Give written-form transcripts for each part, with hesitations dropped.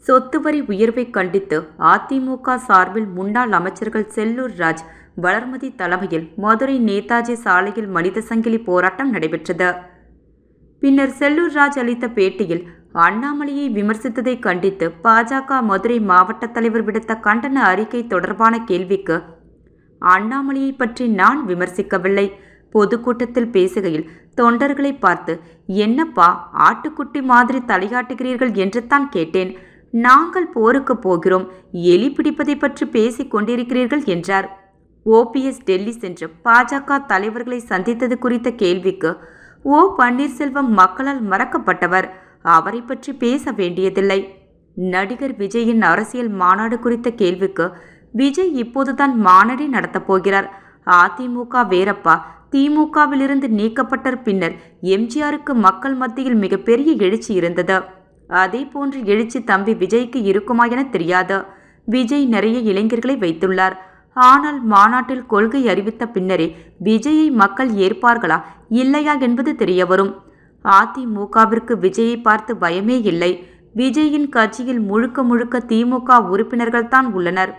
சொத்து வரி உயர்வை கண்டித்து அதிமுக சார்பில் முன்னாள் அமைச்சர்கள் செல்லூர் ராஜ், வளர்மதி தலைமையில் மதுரை நேதாஜி சாலையில் மனித சங்கிலி போராட்டம் நடைபெற்றது. பின்னர் செல்லூர் ராஜ் அளித்த பேட்டியில் அண்ணாமலையை விமர்சித்ததை கண்டித்து பாஜக மதுரை மாவட்ட தலைவர் விடுத்த கண்டன அறிக்கை தொடர்பான கேள்விக்கு, அண்ணாமலையை பற்றி நான் விமர்சிக்கவில்லை. பொதுக்கூட்டத்தில் பேசுகையில் தொண்டர்களை பார்த்து, என்னப்பா ஆட்டுக்குட்டி மாதிரி தலையாட்டுகிறீர்கள் என்று தான் கேட்டேன். நாங்கள் போருக்கு போகிறோம், எலி பிடிப்பதை பற்றி பேசிக் கொண்டிருக்கிறீர்கள் என்றார். ஓபிஎஸ் டெல்லி சென்று பாஜக தலைவர்களை சந்தித்தது குறித்த கேள்விக்கு, ஓ பன்னீர்செல்வம் மக்களால் மறக்கப்பட்டவர், அவரை பற்றி பேச வேண்டியதில்லை. நடிகர் விஜயின் அரசியல் மாநாடு குறித்த கேள்விக்கு, விஜய் இப்போதுதான் மாநாடு நடத்தப் போகிறார். அதிமுக வேறப்பா, திமுகவிலிருந்து நீக்கப்பட்ட பின்னர் எம்ஜிஆருக்கு மக்கள் மத்தியில் மிகப்பெரிய எழுச்சி இருந்தது. அதே போன்று எழுச்சி தம்பி விஜய்க்கு இருக்குமா என தெரியாது. விஜய் நிறைய இளைஞர்களை வைத்துள்ளார். ஆனால் மாநாட்டில் கொள்கை அறிவித்த பின்னரே விஜயை மக்கள் ஏற்பார்களா இல்லையா என்பது தெரிய வரும். அதிமுகவிற்கு விஜயை பார்த்து பயமே இல்லை. விஜயின் கட்சியில் முழுக்க முழுக்க திமுக உறுப்பினர்கள் தான் உள்ளனர்.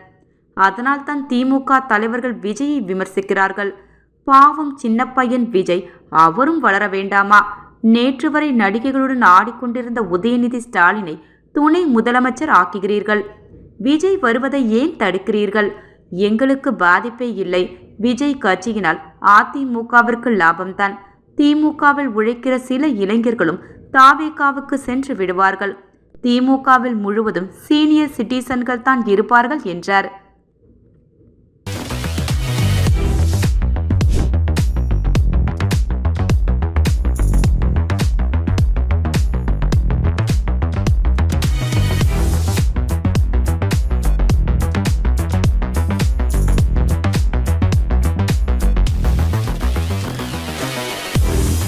அதனால்தான் திமுக தலைவர்கள் விஜயை விமர்சிக்கிறார்கள். பாவம் சின்ன பையன் விஜய், அவரும் வளர வேண்டாமா? நேற்று வரை நடிகைகளுடன் ஆடிக்கொண்டிருந்த உதயநிதி ஸ்டாலினை துணை முதலமைச்சர் ஆக்குகிறீர்கள். விஜய் வருவதை ஏன் தடுக்கிறீர்கள்? எங்களுக்கு பாதிப்பே இல்லை. விஜய் கட்சியினால் அதிமுகவிற்கு லாபம்தான். திமுகவில் உழைக்கிற சில இளைஞர்களும் தாவேகாவுக்கு சென்று விடுவார்கள். திமுகவில் முழுவதும் சீனியர் சிட்டிசன்கள் தான் இருப்பார்கள் என்றார்.